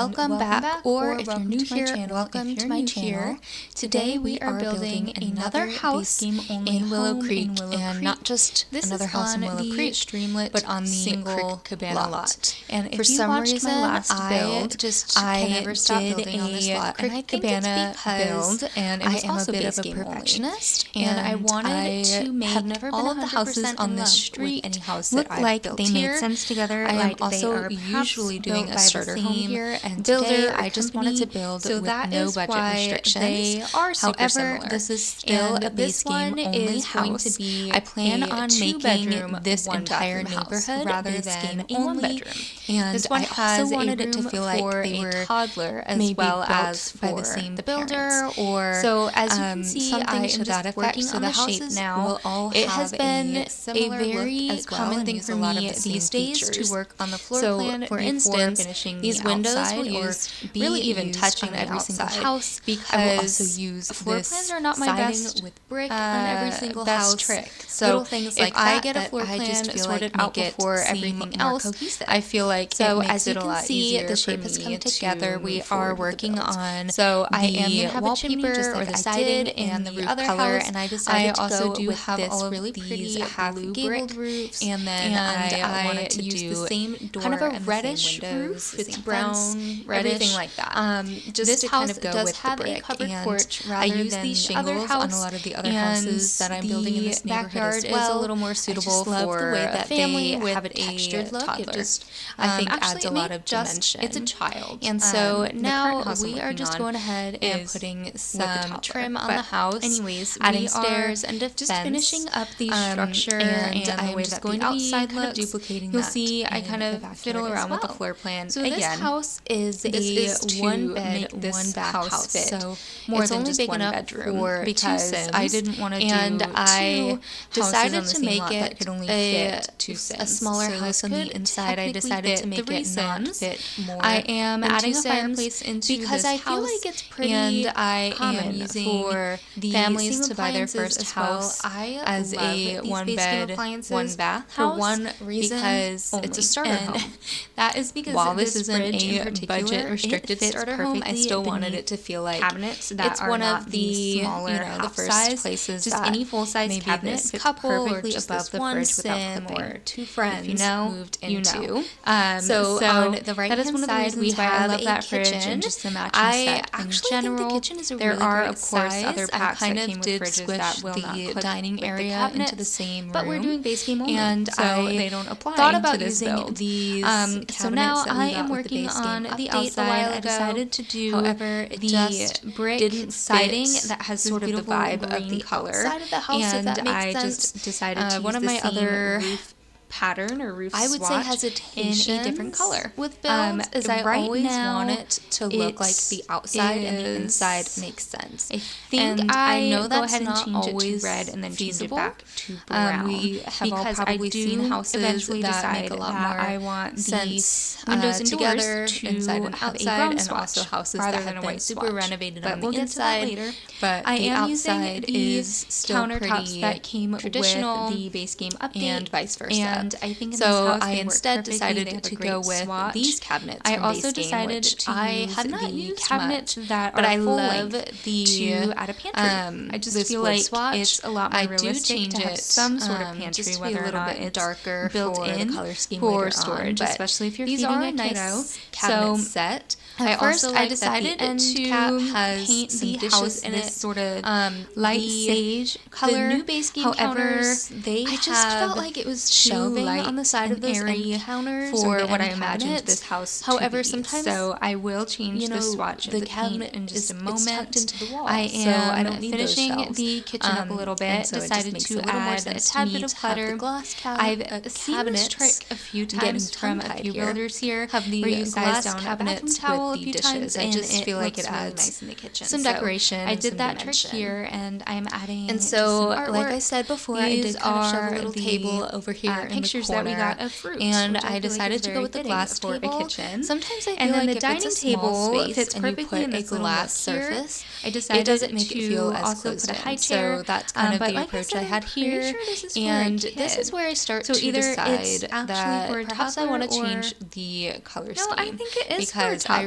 Welcome back, or if you're new here, welcome to my channel. Today we are building another house in Willow Creek, and not just another house in Willow Creek, but on the single cabana lot. And for some reason, I never stopped building on this lot, and I think it's because and I am a bit of a perfectionist, and I wanted to make all of the houses on this street look like they made sense together. I am also usually doing a starter home here and builder. I just wanted to build with no budget restrictions. They are super similar. This is still a base game only house. I plan on making this entire neighborhood rather than a one-bedroom. And this one I also wanted it to feel like they were toddler as well as by the same builder, or so as you can see, I am just working on the shape now. It has been a very common thing for me these days to work on the floor plan. For instance, these windows will be really even touching every single house, because I will also use floor plans are not my best with brick on every single house trick. So little things like I get a floor plan sorted out before everything else, I feel like so as you can see, the shape has come together. We are working on I am gonna have wallpaper or the siding and the roof color, and I decided to go with this really pretty blue gabled roofs, and then I wanted to use the same door, kind of a reddish roof. It's brown, reddish, everything like that. Just this to kind of go with the brick, and I use these shingles on a lot of the other houses that I'm building in this neighborhood as well. Is a little more suitable for the way that family with have a textured look. It just I think adds a lot of dimension. It's a child, and so now we are just going ahead and putting some trim on the house. Anyways, adding stairs and just finishing up the structure, and I'm just going to be kind of duplicating that. You'll see I kind of fiddle around with the floor plan. So this house is a one-bed, one-bath house fit. So it's only big enough for because I didn't want to do and I decided to make it a smaller house on the inside. I decided to make it not fit more. I am adding a fireplace into because this I feel like it's pretty and I am using for the families to buy their first house as a one-bed, one-bath house for one reason, because it's a starter home. That is because while this isn't a budget restricted starter home, I still wanted it to feel like cabinets that it's are one not of the smaller, the first size places. Just any full-size cabinet fits perfectly above the fridge without or two friends moved into. So on the right-hand side, we have a that kitchen, just to match set. In general, think the kitchen is a there really are of course other packs that came with fridges that will the dining area into the same room, but we're doing base game only, and so they don't apply. Thought about using these. So now I am working on the outside. I decided to do, however, the brick siding that has sort of the vibe of the color side of the house, and I just decided to use one of my other pattern or roof I would say hesitation in a different color with builds is I right always want it to look like the outside and the inside makes sense. I think and I know that's not always red and then feasible. Change it back to brown. We have all probably seen houses that make a lot more I want sense windows and together inside and outside, and also houses that have been super renovated on the inside later. But I am using these countertops that came with the base game update and vice versa. And I think in so this house I instead decided to go with these cabinets. I also decided to I have not used cabinets that but I love the to add a pantry. I just feel like it's a lot more realistic to have some sort of pantry, just whether or not it's darker built in the color scheme for storage, especially if you're feeding a nice cabinet set. At first, I decided to paint the house in this sort of light sage color. The new base game counters, I just felt like it was shelving on the side of those end counters for what I imagined this house to be. Sometimes, so I will change the swatch of the cabinet in just a moment. Into the wall, I am finishing the kitchen up a little bit. So decided to add a tad bit of clutter. I've seen this trick a few times from a few builders here. Have the glass cabinets with the dishes. I just feel like it adds nice in the kitchen. Some decoration. I did that trick here, and I'm adding. And so, like I said before, I did kind of shove a little table over here in pictures the corner, that we got of fruits, and I decided to go with the glass for a kitchen. Sometimes I feel like the dining table fits perfectly in this glass surface. I decided it doesn't make it feel as closed in. High chair, so that's kind of the approach I had here. And this is where I start to decide that perhaps I want to change the color scheme. No, I think it is because I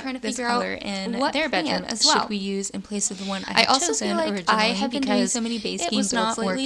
trying to figure out in their bedroom as well. Should we use in place of the one I also feel like I have been doing so many base game builds lately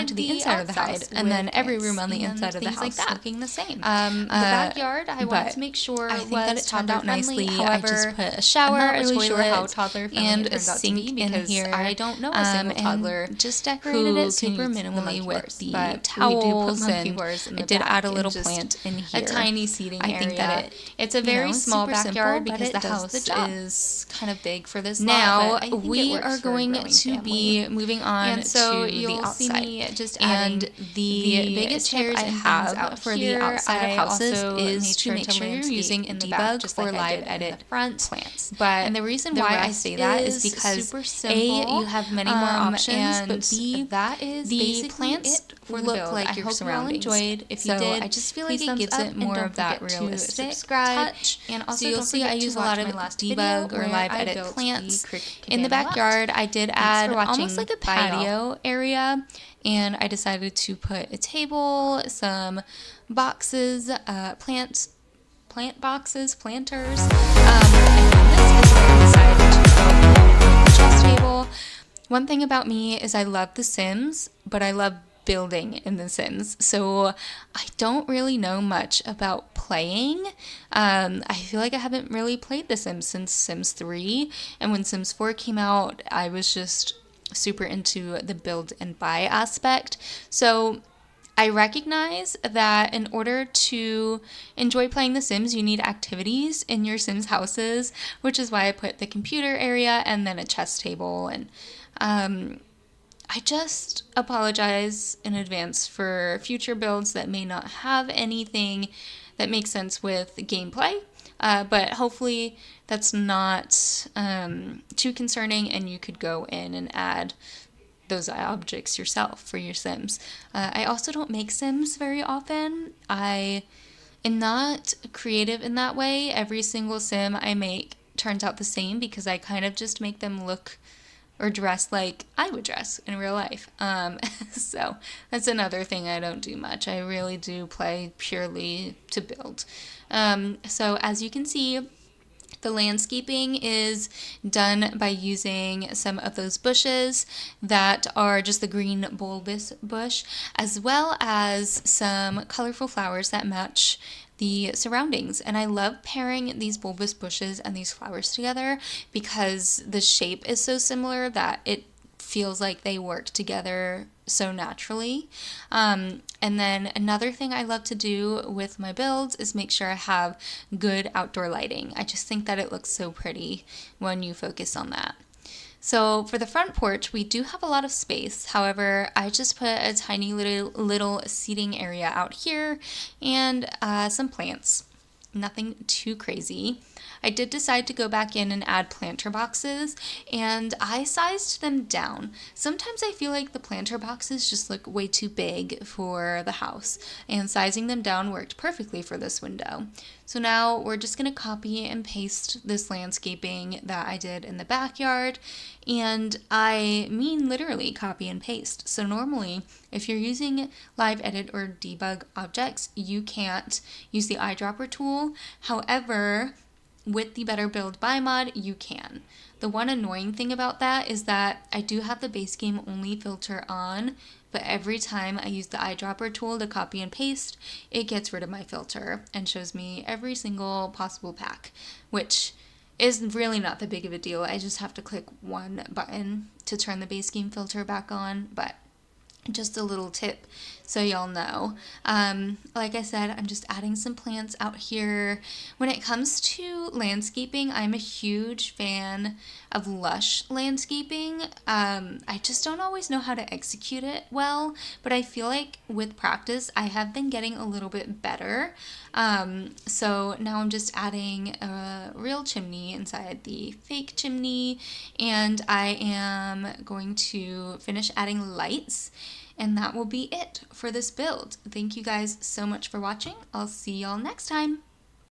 onto the inside of the house, and then every room on the inside of the house looking the same. The backyard, I wanted to make sure I think that it turned out nicely. However, I just put a shower, I'm not really a sure toilet, how toddler and friendly a it turns out to sink be in because here. I don't know a single toddler and just decorated it super minimally with the towels, and I did add a little plant in here. A tiny seating area. I think that it's a very small backyard because the house is kind of big for this now lot, but we are going to be moving on and so to you'll the outside. see me just and adding the biggest chairs I have out for here. the outside of houses is to make sure you're using debug or live edit front plants. But and the reason why I say that is because A, you have many more options, but B, that is the plants for the look build. like I your hope surroundings. You all enjoyed. If you So did, I just feel like please it gives thumbs it up more and of that don't forget to realistic subscribe. touch. And also, so you'll see I use a lot of debug or live edit plants. In the backyard, I did add almost like a patio area, and I decided to put a table, some boxes, plant boxes, planters, and then this is where I decided to go on the chess table. One thing about me is I love The Sims, but I love building in The Sims, so I don't really know much about playing. I feel like I haven't really played The Sims since Sims 3, and when Sims 4 came out, I was just super into the build and buy aspect. So I recognize that in order to enjoy playing The Sims, you need activities in your Sims houses, which is why I put the computer area and then a chess table. And I just apologize in advance for future builds that may not have anything that makes sense with gameplay, but hopefully that's not too concerning, and you could go in and add those objects yourself for your Sims. I also don't make Sims very often. I am not creative in that way. Every single Sim I make turns out the same because I kind of just make them look or dress like I would dress in real life. So that's another thing I don't do much. I really do play purely to build. So as you can see, the landscaping is done by using some of those bushes that are just the green bulbous bush, as well as some colorful flowers that match the surroundings. And I love pairing these bulbous bushes and these flowers together because the shape is so similar that it feels like they work together so naturally. And then another thing I love to do with my builds is make sure I have good outdoor lighting. I just think that it looks so pretty when you focus on that. So for the front porch, we do have a lot of space. However, I just put a tiny little seating area out here and some plants. Nothing too crazy. I did decide to go back in and add planter boxes, and I sized them down. Sometimes I feel like the planter boxes just look way too big for the house, and sizing them down worked perfectly for this window. So now we're just going to copy and paste this landscaping that I did in the backyard, and I mean literally copy and paste. So normally, if you're using live edit or debug objects, you can't use the eyedropper tool. However, with the Better Build Buy mod, you can. The one annoying thing about that is that I do have the base game only filter on, but every time I use the eyedropper tool to copy and paste, it gets rid of my filter and shows me every single possible pack, which is really not that big of a deal. I just have to click one button to turn the base game filter back on, but just a little tip so y'all know. Like I said, I'm just adding some plants out here. When it comes to landscaping, I'm a huge fan of lush landscaping. I just don't always know how to execute it well, but I feel like with practice, I have been getting a little bit better. So now I'm just adding a real chimney inside the fake chimney, and I am going to finish adding lights. And that will be it for this build. Thank you guys so much for watching. I'll see y'all next time.